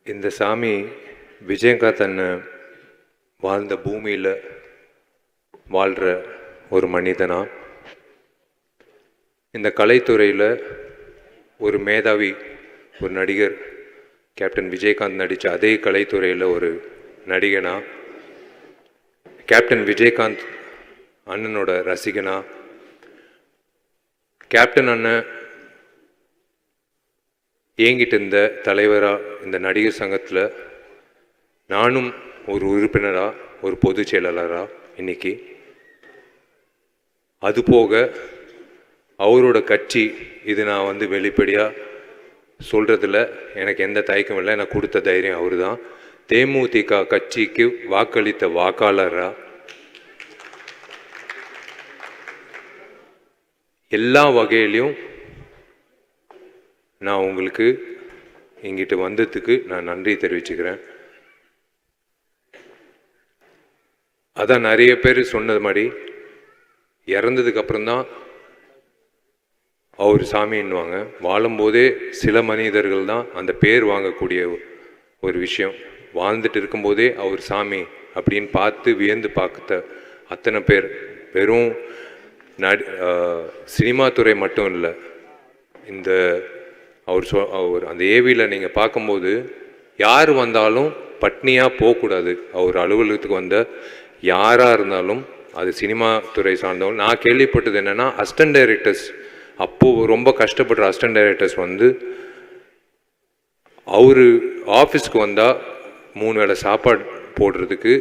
இந்த சாமி விஜயகாந்த் அண்ணன் வாழ்ந்த பூமியில் வாழ்கிற ஒரு மனிதனா, இந்த கலைத்துறையில் ஒரு மேதாவி, ஒரு நடிகர், கேப்டன் விஜயகாந்த் நடித்த அதே கலைத்துறையில் ஒரு நடிகனா, கேப்டன் விஜயகாந்த் அண்ணனோட ரசிகனா, கேப்டன் அண்ணன் ஏங்கிட்டு இருந்த தலைவராக இந்த நடிகர் சங்கத்தில் நானும் ஒரு உறுப்பினராக, ஒரு பொதுச் செயலாளராக இன்னைக்கு, அதுபோக அவரோட கட்சி, இது நான் வெளிப்படையாக சொல்கிறதுல எனக்கு எந்த தயக்கம் இல்லை. எனக்கு கொடுத்த தைரியம் அவர் தான். தேமுதிக கட்சிக்கு வாக்களித்த வாக்காளராக எல்லா வகையிலையும் நான் உங்களுக்கு இங்கிட்டு வந்ததுக்கு நான் நன்றி தெரிவிச்சுக்கிறேன். அதான் நிறைய பேர் சொன்னது மாதிரி, இறந்ததுக்கு அப்புறம்தான் அவர் சாமின்னுவாங்க. வாழும்போதே சில மனிதர்கள் தான் அந்த பேர் வாங்கக்கூடிய ஒரு விஷயம். வாழ்ந்துட்டு இருக்கும்போதே அவர் சாமி அப்படின்னு பார்த்து வியந்து பார்த்த அத்தனை பேர், வெறும் சினிமா துறை மட்டும் இல்லை, இந்த அவர் அந்த ஏவியில் நீங்கள் பார்க்கும்போது யார் வந்தாலும் பட்னியாக போகக்கூடாது. அவர் அலுவலகத்துக்கு வந்த யாராக இருந்தாலும், அது சினிமா துறை சார்ந்தவங்க. நான் கேள்விப்பட்டது என்னென்னா, அசிஸ்டன்ட் டைரக்டர்ஸ், அப்போது ரொம்ப கஷ்டப்படுற அசிஸ்டன்ட் டைரக்டர்ஸ் அவர் ஆஃபீஸ்க்கு வந்தால் 3 வேளை சாப்பாடு போடுறதுக்கு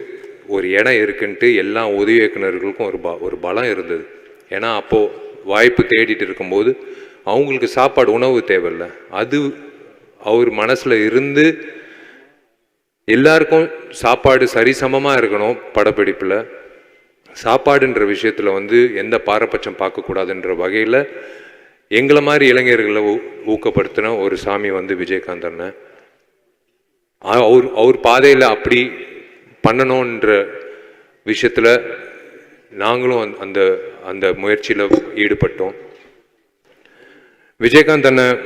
ஒரு இடம் இருக்குன்ட்டு எல்லா உதவி இயக்குநர்களுக்கும் ஒரு பலம் இருந்தது. ஏன்னா அப்போது வாய்ப்பு தேடிட்டு இருக்கும்போது அவங்களுக்கு சாப்பாடு, உணவு தேவையில்லை. அது அவர் மனசில் இருந்து எல்லாருக்கும் சாப்பாடு சரிசமமாக இருக்கணும். படப்பிடிப்பில் சாப்பாடுன்ற விஷயத்தில் எந்த பாரபட்சம் பார்க்கக்கூடாதுன்ற வகையில் எங்களை மாதிரி இளைஞர்களை ஊக்கப்படுத்தின ஒரு சாமி விஜயகாந்த் அண்ணன். அவர் பாதையில் அப்படி பண்ணணுன்ற விஷயத்தில் நாங்களும் அந்த அந்த முயற்சியில் ஈடுபட்டோம். விஜயகாந்த் அண்ணன்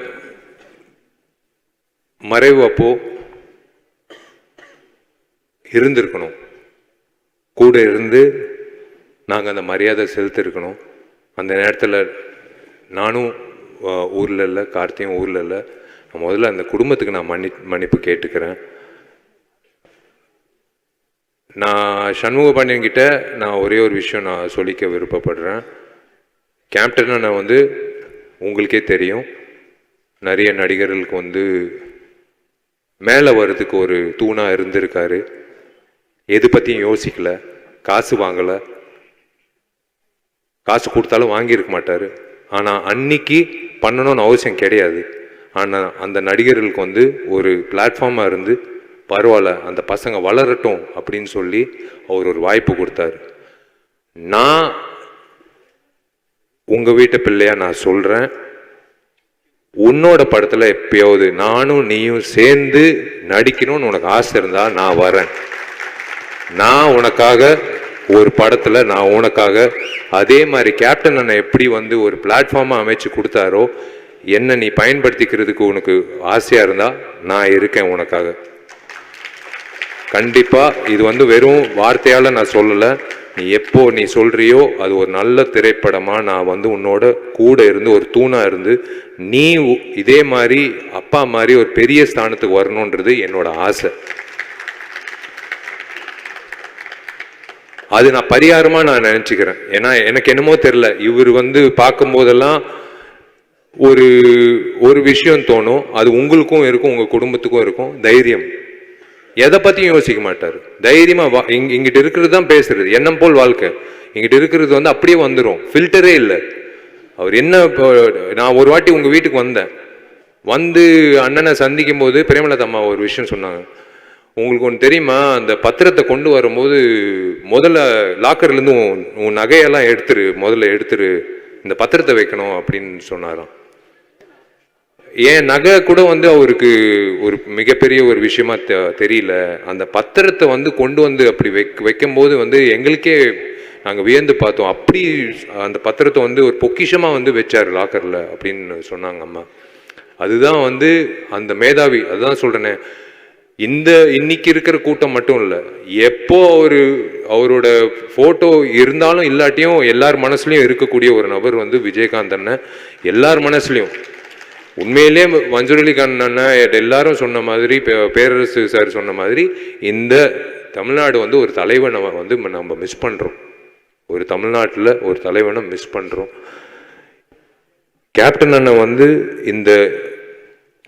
மறைவு அப்போ இருந்திருக்கணும், கூட இருந்து நாங்கள் அந்த மரியாதை செலுத்திருக்கணும். அந்த நேரத்தில் நானும் ஊரில் இல்லை, கார்த்தியும் ஊரில் இல்லை. முதல்ல அந்த குடும்பத்துக்கு நான் மன்னிப்பு கேட்டுக்கிறேன். நான் சண்முக பாண்டியன்கிட்ட நான் ஒரே ஒரு விஷயம் நான் சொல்லிக்க விருப்பப்படுறேன். கேப்டன் நான் உங்களுக்கே தெரியும், நிறைய நடிகர்களுக்கு மேலே வர்றதுக்கு ஒரு தூணாக இருந்திருக்காரு. எது பற்றியும் யோசிக்கல, காசு வாங்கலை, காசு கொடுத்தாலும் வாங்கியிருக்க மாட்டார். ஆனால் அன்னைக்கு பண்ணணும்னு அவசியம் கிடையாது. ஆனால் அந்த நடிகர்களுக்கு ஒரு பிளாட்ஃபார்மாக இருந்து, பரவாயில்ல அந்த பசங்க வளரட்டும் அப்படின்னு சொல்லி அவர் ஒரு வாய்ப்பு கொடுத்தாரு. நான் உங்கள் வீட்டு பிள்ளையா நான் சொல்கிறேன், உன்னோட படத்தில் எப்பயாவது நானும் நீயும் சேர்ந்து நடிக்கணும்னு உனக்கு ஆசை இருந்தால் நான் வரேன். நான் உனக்காக ஒரு படத்தில் நான் உனக்காக அதே மாதிரி கேப்டன் அண்ணன் எப்படி ஒரு பிளாட்ஃபார்மாக அமைச்சு கொடுத்தாரோ, என்ன நீ பயன்படுத்திக்கிறதுக்கு உனக்கு ஆசையாக இருந்தால் நான் இருக்கேன் உனக்காக. கண்டிப்பாக இது வெறும் வார்த்தையால் நான் சொல்லலை. நீ சொல்கிறியோ அது ஒரு நல்ல திரைப்படமாக நான் உன்னோட கூட இருந்து ஒரு தூணாக இருந்து, நீ இதே மாதிரி அப்பா மாதிரி ஒரு பெரிய ஸ்தானத்துக்கு வரணுன்றது என்னோட ஆசை. அது நான் பரிகாரமாக நான் நினச்சிக்கிறேன். ஏன்னா எனக்கு என்னமோ தெரில, இவர் பார்க்கும்போதெல்லாம் ஒரு ஒரு விஷயம் தோணும். அது உங்களுக்கும் இருக்கும், உங்கள் குடும்பத்துக்கும் இருக்கும். தைரியம், எதை பற்றியும் யோசிக்க மாட்டார். தைரியமாக இங்கிட்ட இருக்கிறது தான் பேசுறது, எண்ணம் போல் வாழ்க்கை. இங்கிட்ட இருக்கிறது அப்படியே வந்துடும், ஃபில்டரே இல்லை. அவர் என்ன, நான் ஒரு வாட்டி உங்கள் வீட்டுக்கு வந்தேன், அண்ணனை சந்திக்கும் போது பிரேமலதா அம்மா ஒரு விஷயம் சொன்னாங்க. உங்களுக்கு ஒன்று தெரியுமா, அந்த பத்திரத்தை கொண்டு வரும்போது முதல்ல லாக்கர்லேருந்து உன் நகையெல்லாம் முதல்ல எடுத்துரு, இந்த பத்திரத்தை வைக்கணும் அப்படின்னு சொன்னாராம். ஏன் நகை கூட அவருக்கு ஒரு மிகப்பெரிய ஒரு விஷயமா தெரியல. அந்த பத்திரத்தை கொண்டு அப்படி வைக்கும்போது எங்களுக்கே நாங்கள் வியந்து பார்த்தோம். அப்படி அந்த பத்திரத்தை ஒரு பொக்கிஷமாக வச்சார் லாக்கரில் அப்படின்னு சொன்னாங்க அம்மா. அதுதான் அந்த மேதாவி. அதுதான் சொல்கிறேனே, இன்னைக்கு இருக்கிற கூட்டம் மட்டும் இல்லை, எப்போ அவரோட ஃபோட்டோ இருந்தாலும் இல்லாட்டியும் எல்லார் மனசுலையும் இருக்கக்கூடிய ஒரு நபர் வந்து விஜயகாந்த் அண்ணன். எல்லார் மனசுலையும் உண்மையிலே மன்சூர் அலிகான் அண்ணன் எல்லாரும் சொன்ன மாதிரி, பேரரசு சார் சொன்ன மாதிரி, இந்த தமிழ்நாடு வந்து ஒரு தலைவனை வந்து நம்ம மிஸ் பண்ணுறோம். ஒரு தமிழ்நாட்டில் ஒரு தலைவனை மிஸ் பண்ணுறோம். கேப்டன் அண்ணன் வந்து இந்த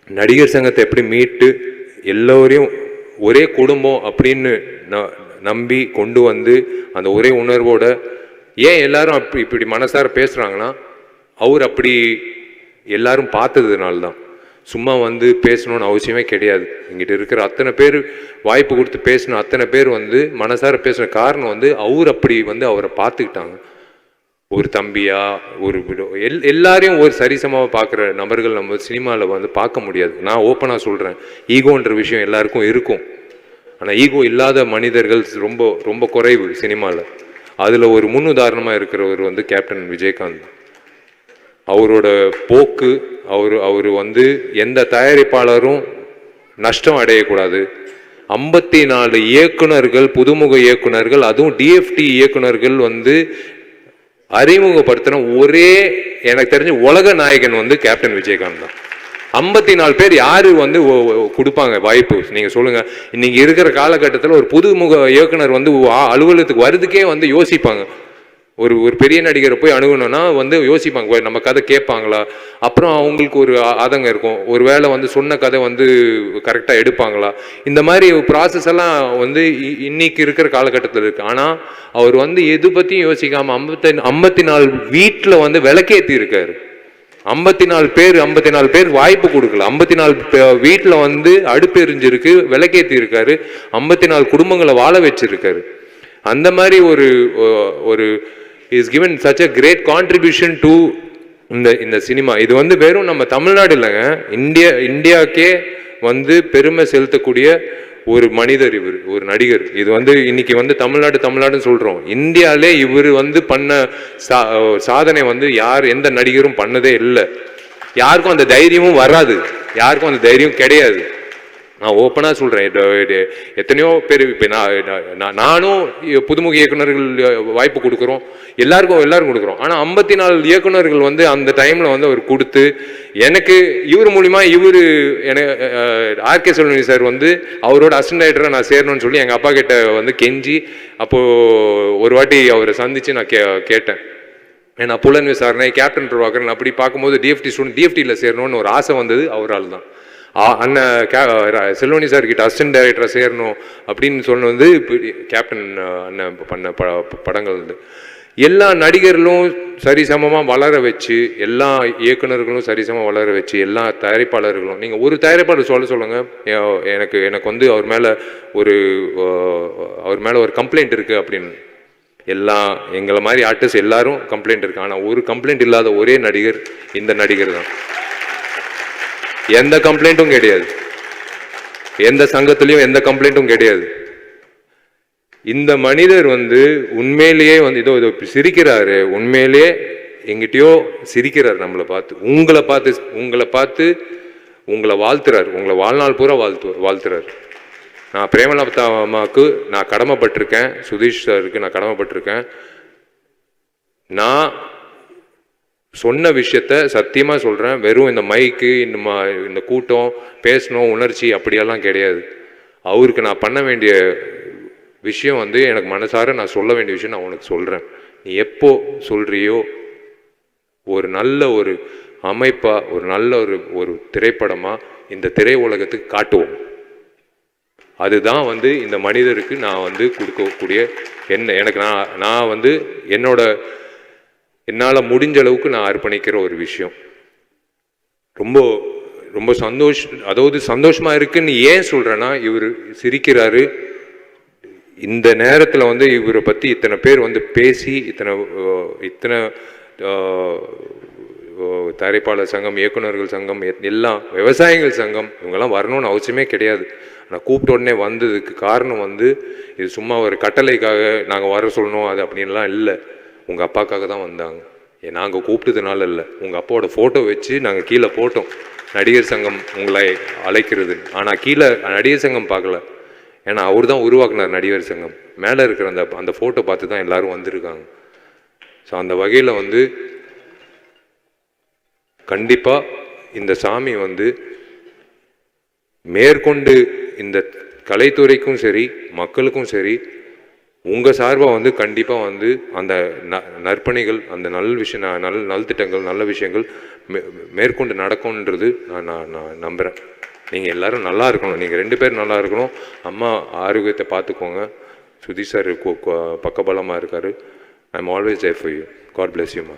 நடிகர் சங்கத்தை எப்படி மீட்டு எல்லோரையும் ஒரே குடும்பம் அப்படின்னு நம்பி கொண்டு வந்து அந்த ஒரே உணர்வோட, ஏன் எல்லாரும் இப்படி மனசார பேசுகிறாங்கன்னா, அவர் அப்படி எல்லாரும் பார்த்ததுனால தான். சும்மா வந்து பேசணும்னு அவசியமே கிடையாது. இங்கிட்ட இருக்கிற அத்தனை பேர் வாய்ப்பு கொடுத்து பேசின அத்தனை பேர் வந்து மனசார பேசுன காரணம் வந்து அவர் அப்படி வந்து அவரை பார்த்துக்கிட்டாங்க. ஒரு தம்பியா, ஒரு எல்லாரையும் ஒரு சரிசமாக பார்க்குற நபர்கள் நம்ம சினிமாவில் வந்து பார்க்க முடியாது. நான் ஓப்பனாக சொல்கிறேன், ஈகோன்ற விஷயம் எல்லாருக்கும் இருக்கும். ஆனால் ஈகோ இல்லாத மனிதர்கள் ரொம்ப ரொம்ப குறைவு சினிமாவில். அதில் ஒரு முன்னுதாரணமாக இருக்கிறவர் வந்து கேப்டன் விஜயகாந்த். அவரோட போக்கு, அவர் வந்து எந்த தயாரிப்பாளரும் நஷ்டம் அடையக்கூடாது. 54 இயக்குனர்கள், புதுமுக இயக்குனர்கள், அதுவும் டிஎஃப்டி இயக்குனர்கள் வந்து அறிமுகப்படுத்தின ஒரே எனக்கு தெரிஞ்ச உலக நாயகன் வந்து கேப்டன் விஜயகாந்த் தான். 54 பேர் யாரு வந்து கொடுப்பாங்க வாய்ப்பு? நீங்க சொல்லுங்க. இன்னைக்கு இருக்கிற காலகட்டத்தில் ஒரு புதுமுக இயக்குனர் வந்து அலுவலகத்துக்கு வர்றதுக்கே வந்து யோசிப்பாங்க. ஒரு பெரிய நடிகரை போய் அணுகணும்னா வந்து யோசிப்பாங்க, நம்ம கதை கேட்பாங்களா, அப்புறம் அவங்களுக்கு ஒரு ஆதங்கம் இருக்கும், ஒரு வேளை வந்து சொன்ன கதை வந்து கரெக்டாக எடுப்பாங்களா, இந்த மாதிரி ப்ராசஸ் எல்லாம் வந்து இன்னைக்கு இருக்கிற காலகட்டத்தில் இருக்கு. ஆனால் அவர் வந்து எது பற்றியும் யோசிக்காம 54 வீட்டில் வந்து விளக்கேற்றி இருக்காரு. 54 பேர் வாய்ப்பு கொடுக்கல. 54 வீட்டில் வந்து அடுப்பு எரிஞ்சிருக்கு, விளக்கேற்றி இருக்காரு. 54 குடும்பங்களை வாழ வச்சிருக்காரு. அந்த மாதிரி ஒரு is given such a great contribution to இந்த சினிமா. இது வந்து வெறும் நம்ம தமிழ்நாடு இல்லைங்க, இந்தியாக்கே வந்து பெருமை செலுத்தக்கூடிய ஒரு மனிதர் இவர், ஒரு நடிகர். இது வந்து இன்னைக்கு வந்து தமிழ்நாடுன்னு சொல்றோம். இந்தியாவிலே இவர் வந்து பண்ண சாதனை வந்து எந்த நடிகரும் பண்ணதே இல்லை. யாருக்கும் அந்த தைரியமும் வராது, யாருக்கும் அந்த தைரியம் கிடையாது. நான் ஓப்பனாக சொல்கிறேன். எத்தனையோ பேர் இப்போ நானும் புதுமுக இயக்குநர்கள் வாய்ப்பு கொடுக்குறோம், எல்லாரும் கொடுக்குறோம். ஆனால் 54 இயக்குநர்கள் வந்து அந்த டைமில் வந்து அவர் கொடுத்து, எனக்கு இவர் மூலிமா ஆர்கே செல்வமணி சார் வந்து அவரோட அசிஸ்டன்ட் டைரக்டராக நான் சேரணும்னு சொல்லி எங்கள் அப்பா கிட்ட வந்து கெஞ்சி, அப்போது ஒரு வாட்டி அவரை சந்தித்து நான் கேட்டேன். நான் புலன் விசாரணை, கேப்டன் பிரபாகரன் அப்படி பார்க்கும்போது டிஎஃப்டியில் சேரணும்னு ஒரு ஆசை வந்தது அவரால் தான். அண்ணன் செல்வமணி சார் கிட்ட அசிஸ்டன்ட் டைரக்டராக சேரணும் அப்படின்னு சொன்ன வந்து கேப்டன் அண்ணன் பண்ண படங்கள் வந்து எல்லா நடிகர்களும் சரிசமமாக வளர வச்சு, எல்லா இயக்குநர்களும் சரிசமமாக வளர வச்சு, எல்லா தயாரிப்பாளர்களும், நீங்கள் ஒரு தயாரிப்பாளர் சொல்லுங்கள், எனக்கு வந்து அவர் மேலே ஒரு கம்ப்ளைண்ட் இருக்குது அப்படின்னு. எங்களை மாதிரி ஆர்டிஸ்ட் எல்லாரும் கம்ப்ளைண்ட் இருக்கு. ஆனால் ஒரு கம்ப்ளைண்ட் இல்லாத ஒரே நடிகர் இந்த நடிகர் தான். எந்த கம்ப்ளைண்ட்டும் கிடையாது, எந்த சங்கத்திலையும் எந்த கம்ப்ளைண்ட்டும் கிடையாது. இந்த மனிதர் வந்து உண்மையிலேயே வந்து இதோ சிரிக்கிறாரு, உண்மையிலேயே எங்கிட்டயோ சிரிக்கிறார். நம்மளை பார்த்து உங்களை வாழ்த்துறாரு, உங்களை வாழ்நாள் பூரா வாழ்த்துறாரு. நான் பிரேமலதா அம்மாவுக்கு நான் கடமைப்பட்டிருக்கேன், சுதீஷ் சாருக்கு நான் கடமைப்பட்டிருக்கேன். நான் சொன்ன விஷயத்த சத்தியமாக சொல்கிறேன். வெறும் இந்த மைக்கு, இந்த கூட்டம், பேசணும், உணர்ச்சி அப்படியெல்லாம் கிடையாது. அவருக்கு நான் பண்ண வேண்டிய விஷயம் வந்து எனக்கு மனசார நான் சொல்ல வேண்டிய விஷயம் நான் உனக்கு சொல்கிறேன். நீ எப்போ சொல்கிறியோ ஒரு நல்ல ஒரு அமைப்பாக, ஒரு நல்ல ஒரு திரைப்படமாக இந்த திரை உலகத்துக்கு காட்டுவோம். அதுதான் வந்து இந்த மனிதருக்கு நான் வந்து கொடுக்கக்கூடிய எனக்கு நான் வந்து என்னால் முடிஞ்ச அளவுக்கு நான் அர்ப்பணிக்கிற ஒரு விஷயம். ரொம்ப ரொம்ப சந்தோஷமாக இருக்குன்னு ஏன் சொல்கிறேன்னா, இவர் சிரிக்கிறாரு. இந்த நேரத்தில் வந்து இவரை பற்றி இத்தனை பேர் வந்து பேசி, இத்தனை தயாரிப்பாளர் சங்கம், இயக்குநர்கள் சங்கம், எல்லாம் விவசாயிகள் சங்கம், இவங்கெல்லாம் வரணும்னு அவசியமே கிடையாது. நான் கூப்பிட்ட உடனே வந்ததுக்கு காரணம் வந்து இது சும்மா ஒரு கட்டளைக்காக நாங்கள் வர சொல்லணும் அது அப்படின்லாம் இல்லை. உங்கள் அப்பாக்காக தான் வந்தாங்க. நாங்கள் கூப்பிட்டதுனால இல்லை, உங்கள் அப்பாவோட ஃபோட்டோ வச்சு நாங்கள் கீழே போட்டோம். நடிகர் சங்கம் உங்களை அழைக்கிறது. ஆனால் கீழே நடிகர் சங்கம் பார்க்கல, ஏன்னா அவர் தான் உருவாக்குனார் நடிகர் சங்கம். மேலே இருக்கிற அந்த ஃபோட்டோ பார்த்து தான் எல்லாரும் வந்திருக்காங்க. ஸோ அந்த வகையில் வந்து கண்டிப்பாக இந்த சாமி வந்து மேற்கொண்டு இந்த கலைத்துறைக்கும் சரி மக்களுக்கும் சரி உங்கள் சார்பாக வந்து கண்டிப்பாக வந்து அந்த நற்பணிகள், அந்த நல்திட்டங்கள், நல்ல விஷயங்கள் மேற்கொண்டு நடக்கும்ன்றது நான் நம்புகிறேன். நீங்கள் எல்லோரும் நல்லா இருக்கணும், நீங்கள் 2 பேர் நல்லா இருக்கணும். அம்மா ஆரோக்கியத்தை பார்த்துக்கோங்க. சுதீஷ் சார் பக்கபலமாக இருக்கார். I am always there for you. God bless you மா.